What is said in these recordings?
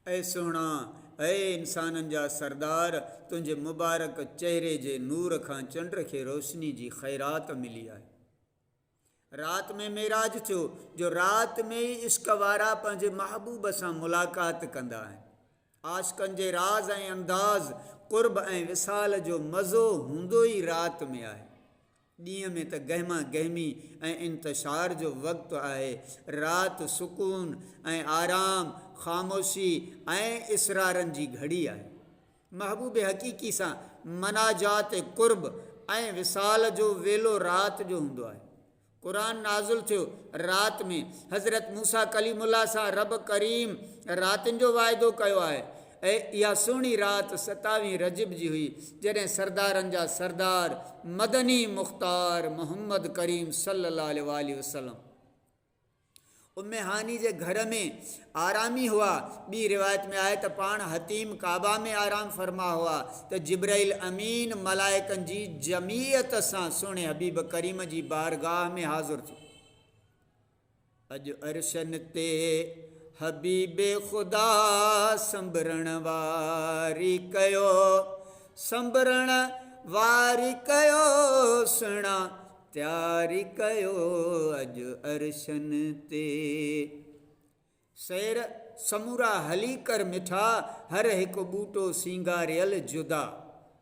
ऐ सोना, ऐ इंसाननि जा सरदार, तुंहिंजे मुबारक चेहरे जे नूर खां चंड खे रोशनी जी ख़ैरात मिली आहे। राति में मेराज थियो जो राति में ई इश्क वारा पंहिंजे महबूब सां मुलाक़ात कंदा आहिनि। आशिक़नि जे राज़ ऐं अंदाज़, क़ुर्ब ऐं विसाल जो मज़ो हूंदो ई राति में आहे। ॾींहं में त गहमा गहमी ऐं इंतशार जो वक़्तु आहे। राति सुकून ऐं आराम, ख़ामोशी ऐं इसरारनि जी घड़ी आहे। महबूब हक़ीक़ी सां मनाजात क़ुर्ब ऐं विसाल जो वेलो राति जो हूंदो आहे। क़ुरान नाज़िल थियो राति में। हज़रत मूसा कलीमुल्लाह सां रब करीम रातिनि जो वाइदो कयो आहे। ऐं इहा सुहिणी राति 27 रजब जी हुई, जॾहिं सरदारनि जा सरदार मदनी मुख़्तार मोहम्मद करीम सल्लल्लाहु अलैहि वसल्लम उम्मे हानी जे घर में आरामी हुआ। ॿी रिवायत में आहे त पाण हतीम काबा में आराम फरमा हुआ त जिब्राइल अमीन मलाइकनि जी जमीयत सां सुहिणे हबीब करीम जी बारगाह में हाज़िर थियो। अॼु अरशन ते हबीबे ख़ुदा संभरण वारी कयो, संभरण वारी कयो, सुहिणा तयारी कयो अॼु अरशन ते। सैर समूरा हली कर मिठा, हर हिकु बूटो सिंगारियल जुदा।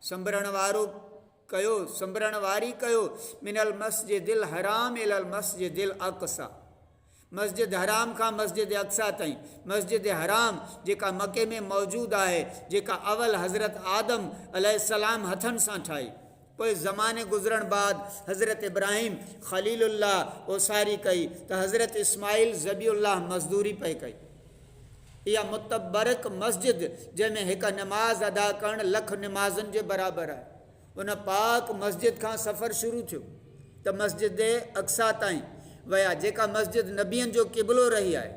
संभरण वारो कयो, संभरण वारी कयो, मिनल मस्जिदिल हराम इलल मस्जिदिल अक़सा। मस्जिद हराम खां मस्जिद अक़सा ताईं। मस्जिद हराम जेका मके में मौजूदु आहे, जेका अवल हज़रत आदम अलैहिस्सलाम हथनि सां ठाही, पोइ ज़माने गुज़रण बाद हज़रत इब्राहिम ख़लीलुल्लाह ओसारी कई त हज़रत इस्माइल ज़बीउल्लाह मज़दूरी पई कई। इहा मुतबरक मस्जिद जंहिंमें हिकु नमाज़ अदा करणु लख नमाज़ुनि जे बराबरि आहे। उन पाक मस्जिद खां सफ़र शुरू थियो त मस्जिद अक़सा ताईं विया, जेका मस्जिद नबियनि जो क़िबलो रही आहे,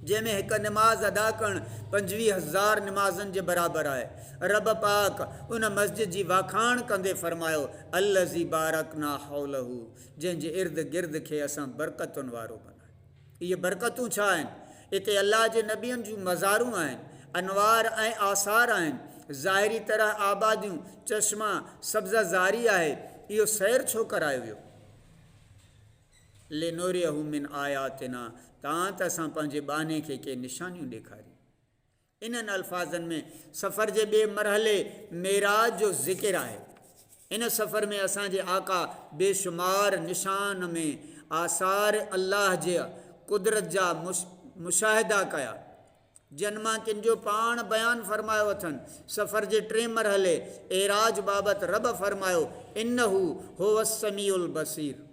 जंहिंमें हिकु नमाज़ अदा करणु 25,000 नमाज़ुनि जे बराबरि आहे। रब पाक उन मस्जिद जी वाखाण कंदे फ़रमायो, अल्लज़ी बारकना हौलहू, जंहिंजे इर्द गिर्द खे असां बरकतुनि वारो बनायो। इहे बरकतूं छा आहिनि? हिते अल्लाह जे नबियनि जूं मज़ारूं आहिनि, अनवार ऐं आसार आहिनि, ज़ाहिरी तरह आबादियूं, चश्मा, सब्ज़ा ज़ारी आहे। इहो सैर छो करायो वियो? लिनुरियहु मिन आयातिना, तां त असां पंहिंजे बाने खे के निशानियूं ॾेखारी। इन्हनि अल्फाज़नि में सफ़र जे ॿिए मरहले मेराज जो ज़िक्र आहे। इन सफ़र में असांजे आका बेशुमार निशान में आसार अल्लाह जे कुदरत जा मुशाहिदा कया। जन्मा किन जो पाण बयानु फ़रमायो अथनि। सफ़र जे 3 मरहले एराज बाबति रब फ़रमायो, इन्नहू हुव समीउल बसीर,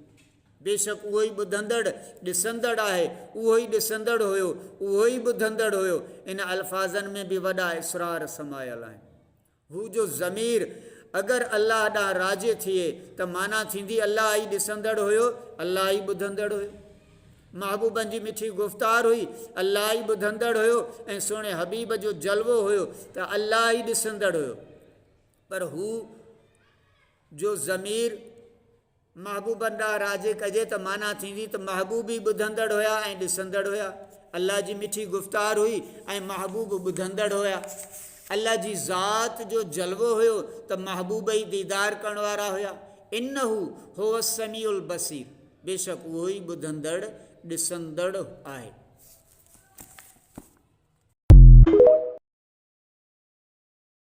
बेशक उहो ई ॿुधंदड़ ॾिसंदड़ आहे, उहो ई ॾिसंदड़ हुयो, उहो ई ॿुधंदड़ हुयो। इन अल्फाज़नि में बि वॾा इसरार समायल आहिनि। हू जो ज़मीर अगरि अल्लाह ॾांहुं राजे थिए त माना थींदी अल्लाह ई ॾिसंदड़ हुयो, अल्लाह ई ॿुधंदड़ हुयो। महबूबनि जी मिठी गुफ़्तार हुई, अल्लाह ई ॿुधंदड़ हुयो, ऐं सुहिणे हबीब जो जलवो हुयो त अल्लाह ई ॾिसंदड़ हुयो। पर हू जो ज़मीर महबूबनि ॾांहुं राजे कजे त माना थींदी त महबूब ई ॿुधंदड़ हुया ऐं ॾिसंदड़ हुया। अल्लाह जी मिठी गुफ़्तार हुई ऐं महबूब ॿुधंदड़ हुया। अल्लाह जी ज़ात जो जलवो हुयो त महबूब ई दीदार करण वारा हुया। इन्नहू हुव समीउल बसीर, बेशक उहो ई ॿुधंदड़ ॾिसंदड़ आहे।